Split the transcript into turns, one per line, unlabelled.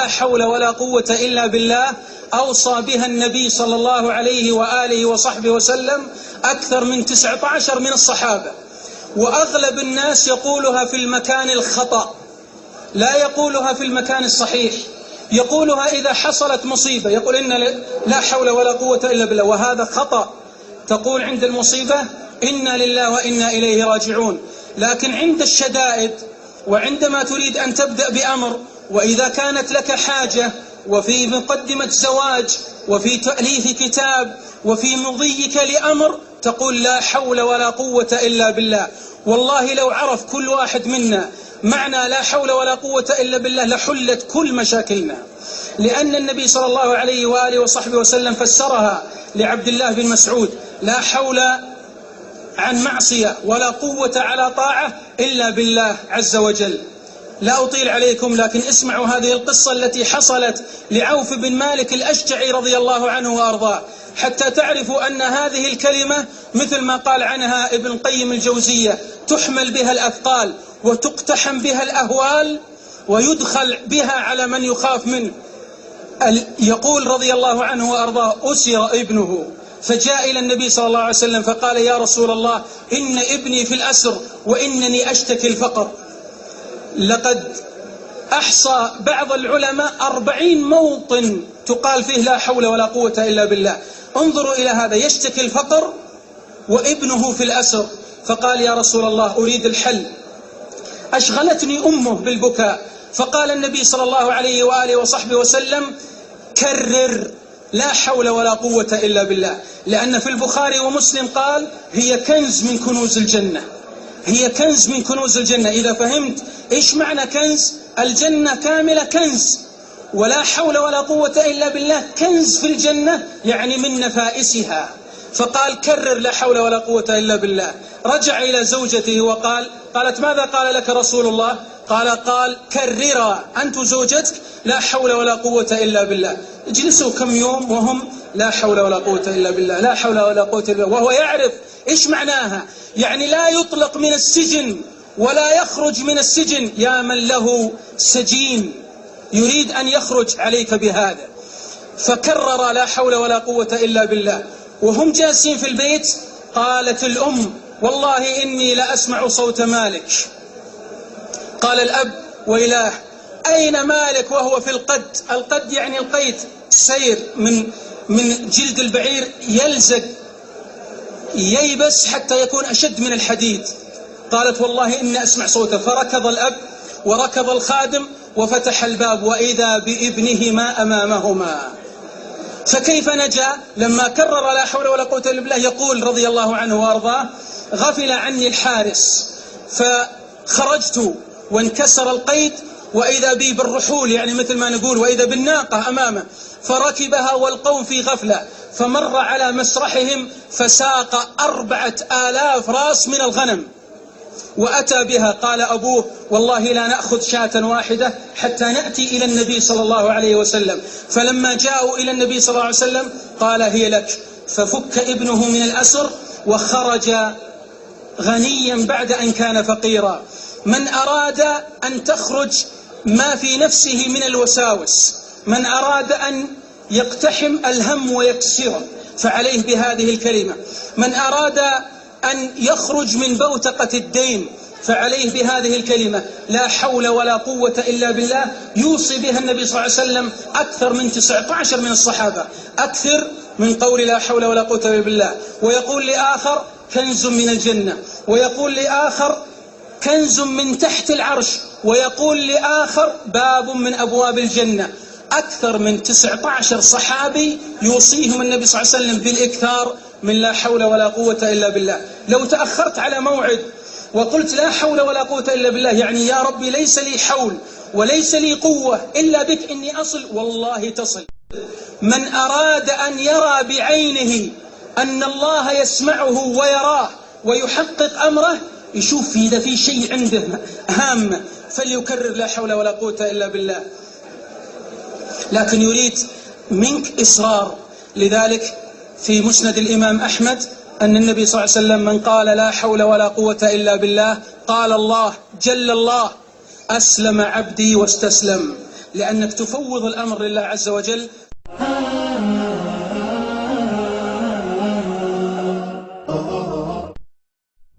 لا حول ولا قوة إلا بالله أوصى بها النبي صلى الله عليه وآله وصحبه وسلم أكثر من 19 من الصحابة، وأغلب الناس يقولها في المكان الخطأ، لا يقولها في المكان الصحيح، يقولها إذا حصلت مصيبة يقول إن لا حول ولا قوة إلا بالله، وهذا خطأ. تقول عند المصيبة إنا لله وإنا إليه راجعون، لكن عند الشدائد وعندما تريد أن تبدأ بأمر، وإذا كانت لك حاجة وفي مقدمة زواج وفي تأليف كتاب وفي مضيك لأمر، تقول لا حول ولا قوة إلا بالله. والله لو عرف كل واحد منا معنى لا حول ولا قوة إلا بالله لحلت كل مشاكلنا، لأن النبي صلى الله عليه وآله وصحبه وسلم فسرها لعبد الله بن مسعود: لا حول عن معصية ولا قوة على طاعة إلا بالله عز وجل. لا أطيل عليكم، لكن اسمعوا هذه القصة التي حصلت لعوف بن مالك الأشجعي رضي الله عنه وأرضاه، حتى تعرفوا أن هذه الكلمة مثل ما قال عنها ابن القيم الجوزية: تحمل بها الأثقال وتقتحم بها الأهوال ويدخل بها على من يخاف منه. يقول رضي الله عنه وأرضاه: أسر ابنه فجاء إلى النبي صلى الله عليه وسلم فقال: يا رسول الله، إن ابني في الأسر وإنني أشتكي الفقر. لقد أحصى بعض العلماء 40 موطن تقال فيه لا حول ولا قوة إلا بالله. انظروا إلى هذا، يشتكي الفقر وابنه في الأسر. فقال: يا رسول الله، أريد الحل، أشغلتني أمه بالبكاء. فقال النبي صلى الله عليه وآله وصحبه وسلم: كرر لا حول ولا قوة إلا بالله، لأن في البخاري ومسلم قال: هي كنز من كنوز الجنة، هي كنز من كنوز الجنة. إذا فهمت إيش معنى كنز، الجنة كاملة كنز، ولا حول ولا قوة إلا بالله كنز في الجنة، يعني من نفائسها. فقال: كرر لا حول ولا قوة إلا بالله. رجع إلى زوجته وقال: قالت: ماذا قال لك رسول الله؟ قال: كررا أنت زوجتك لا حول ولا قوة إلا بالله. اجلسوا كم يوم وهم لا حول ولا قوة إلا بالله، لا حول ولا قوة إلا بالله، وهو يعرف إيش معناها. يعني لا يطلق من السجن ولا يخرج من السجن، يا من له سجين يريد أن يخرج عليك بهذا. فكرر لا حول ولا قوة إلا بالله. وهم جالسين في البيت قالت الأم: والله إني لأسمع صوت مالك. قال الأب: ويلاه، أين مالك وهو في القد؟ القد يعني القيد، سير من جلد البعير يلزق ييبس حتى يكون أشد من الحديد. قالت: والله إني أسمع صوته. فركض الأب وركض الخادم وفتح الباب، وإذا بابنهما أمامهما. فكيف نجا؟ لما كرر لا حول ولا قوة إلا بالله يقول رضي الله عنه وأرضاه: غفل عني الحارس فخرجت وانكسر القيد، وإذا بي بالرحول، يعني مثل ما نقول، وإذا بالناقة أمامه، فركبها والقوم في غفلة، فمر على مسرحهم فساق 4000 راس من الغنم وأتى بها. قال أبوه: والله لا نأخذ شاة واحدة حتى نأتي إلى النبي صلى الله عليه وسلم. فلما جاءوا إلى النبي صلى الله عليه وسلم قال: هي لك. ففك ابنه من الأسر وخرج غنيا بعد أن كان فقيرا. من أراد أن تخرج ما في نفسه من الوساوس، من أراد أن يقتحم الهم ويكسره، فعليه بهذه الكلمة. من أراد أن يخرج من بوتقة الدين، فعليه بهذه الكلمة: لا حول ولا قوة إلا بالله. يوصي بها النبي صلى الله عليه وسلم أكثر من 19 من الصحابة، أكثر من قول لا حول ولا قوة إلا بالله. ويقول لآخر: كنز من الجنة، ويقول لآخر: كنز من تحت العرش، ويقول لآخر: باب من أبواب الجنة. أكثر من 19 صحابي يوصيهم النبي صلى الله عليه وسلم بالإكثار من لا حول ولا قوة إلا بالله. لو تأخرت على موعد وقلت لا حول ولا قوة إلا بالله، يعني يا ربي ليس لي حول وليس لي قوة إلا بك إني أصل، والله تصل. من أراد أن يرى بعينه أن الله يسمعه ويراه ويحقق أمره، يشوف إذا في شيء عنده هامة فليكرر لا حول ولا قوة إلا بالله. لكن يريد منك إصرار. لذلك في مسند الإمام أحمد أن النبي صلى الله عليه وسلم: من قال لا حول ولا قوة إلا بالله قال الله جل الله: أسلم عبدي واستسلم. لأنك تفوض الأمر لله عز وجل